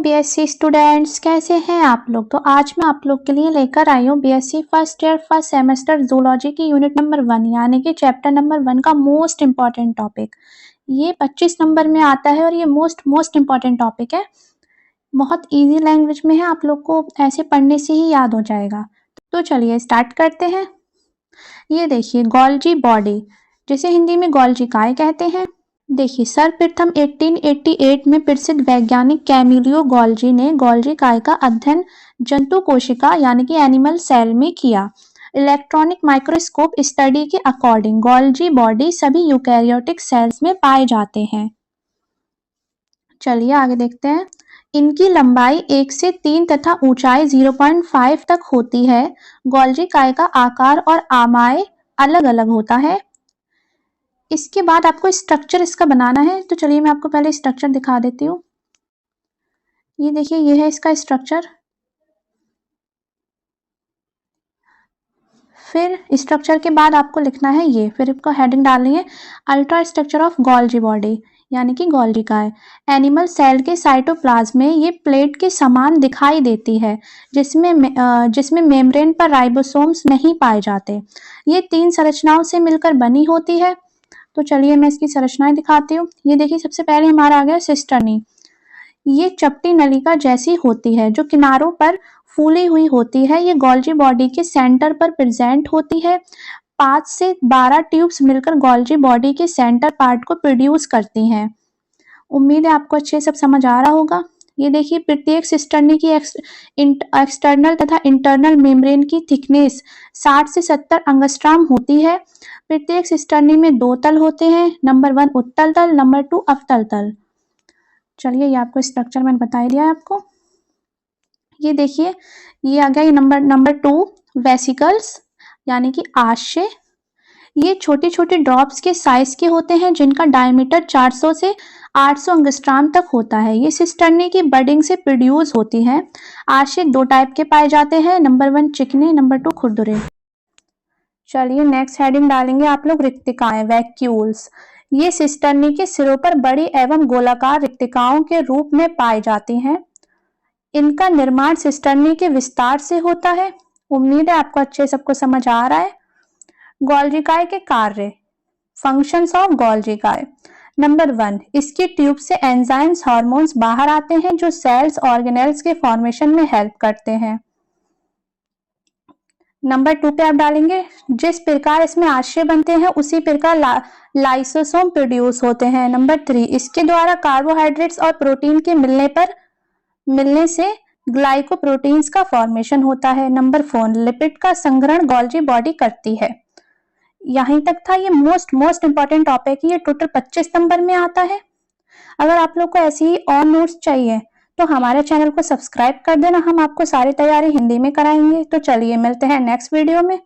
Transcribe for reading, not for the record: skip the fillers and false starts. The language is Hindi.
बीएससी स्टूडेंट्स, कैसे हैं आप लोग। तो आज मैं आप लोग के लिए लेकर आई हूँ BSc first year first semester zoology की यूनिट नंबर 1 यानी कि चैप्टर नंबर 1 का मोस्ट इम्पॉर्टेंट टॉपिक। ये 25 नंबर में आता है और ये मोस्ट इम्पॉर्टेंट टॉपिक है। बहुत इजी लैंग्वेज में है, आप लोग को ऐसे पढ़ने से ही याद हो जाएगा। तो चलिए स्टार्ट करते हैं। ये देखिए गोल्जी बॉडी, जिसे हिंदी में गोल्जी काय कहते हैं। देखिए सर्वप्रथम 1888 में प्रसिद्ध वैज्ञानिक कैमिलियो गोल्जी ने गोल्जी काय का अध्ययन जंतु कोशिका यानी कि एनिमल सेल में किया। इलेक्ट्रॉनिक माइक्रोस्कोप स्टडी के अकॉर्डिंग गोल्जी बॉडी सभी यूकैरियोटिक सेल्स में पाए जाते हैं। चलिए आगे देखते हैं। इनकी लंबाई 1 से 3 तथा ऊंचाई 0.5 तक होती है। गोल्जी काय का आकार और आमाय अलग अलग होता है। इसके बाद आपको स्ट्रक्चर इसका बनाना है, तो चलिए मैं आपको पहले स्ट्रक्चर दिखा देती हूँ। ये देखिए, ये है इसका स्ट्रक्चर। फिर स्ट्रक्चर के बाद आपको लिखना है ये, फिर आपको हेडिंग डालनी है ultra structure of Golgi body यानी कि गोल्जी काय। एनिमल सेल के साइटोप्लाज्म में ये प्लेट के समान दिखाई देती है, जिसमें मेम्ब्रेन पर राइबोसोम्स नहीं पाए जाते। ये 3 संरचनाओं से मिलकर बनी होती है। तो चलिए मैं इसकी संरचनाएं दिखाती हूँ। ये देखिए, सबसे पहले हमारा आ गया सिस्टर्नी। ये चपटी नलिका जैसी होती है जो किनारों पर फूली हुई होती है। ये गोल्जी बॉडी के सेंटर पर प्रेजेंट होती है। 5 से 12 ट्यूब्स मिलकर गोल्जी बॉडी के सेंटर पार्ट को प्रोड्यूस करती हैं। उम्मीद है आपको अच्छे सब समझ आ रहा होगा। ये देखिए, प्रत्येक सिस्टर्नी की एक्सटर्नल तथा इंटरनल मेम्ब्रेन की थिकनेस 60 से 70 एंगस्ट्रॉम होती है। प्रत्येक सिस्टर्नी में 2 तल होते हैं, नंबर 1 उत्तल तल, नंबर 2 अवतल तल। चलिए ये आपको स्ट्रक्चर मैंने बता दिया है आपको। ये देखिए, ये आ गया ये नंबर 2 वेसिकल्स यानी कि आशय। ये छोटे छोटे ड्रॉप्स के साइज के होते हैं जिनका डायमीटर 400 से 800 एंगस्ट्रॉम तक होता है। ये सिस्टर्नी की बडिंग से प्रोड्यूस होती है। आशय 2 टाइप के पाए जाते हैं, नंबर 1 चिकने, नंबर 2 खुरदुरे। चलिए नेक्स्ट हेडिंग डालेंगे आप लोग रिक्तिकाएं, वैक्यूल्स। ये सिस्टर्नी के सिरों पर बड़ी एवं गोलाकार रिक्तिकाओं के रूप में पाई जाती हैं। इनका निर्माण सिस्टर्नी के विस्तार से होता है। उम्मीद है आपको अच्छे सबको समझ आ रहा है। गोल्जी काय के कार्य, फंक्शंस ऑफ गोल्जी काय। नंबर 1, इसकी ट्यूब से एंजाइम्स हार्मोन्स बाहर आते हैं जो सेल्स ऑर्गेनेल्स के फॉर्मेशन में हेल्प करते हैं। नंबर 2 पे आप डालेंगे जिस प्रकार इसमें आशय बनते हैं उसी प्रकार लाइसोसोम प्रोड्यूस होते हैं। नंबर 3, इसके द्वारा कार्बोहाइड्रेट्स और प्रोटीन के मिलने से ग्लाइकोप्रोटीन्स का फॉर्मेशन होता है। नंबर 4, लिपिड का संग्रहण गोल्जी बॉडी करती है। यहीं तक था ये मोस्ट इंपॉर्टेंट टॉपिक। ये टोटल 25 नंबर में आता है। अगर आप लोग को ऐसी ही और नोट्स चाहिए तो हमारे चैनल को सब्सक्राइब कर देना, हम आपको सारी तैयारी हिंदी में कराएंगे। तो चलिए मिलते हैं नेक्स्ट वीडियो में।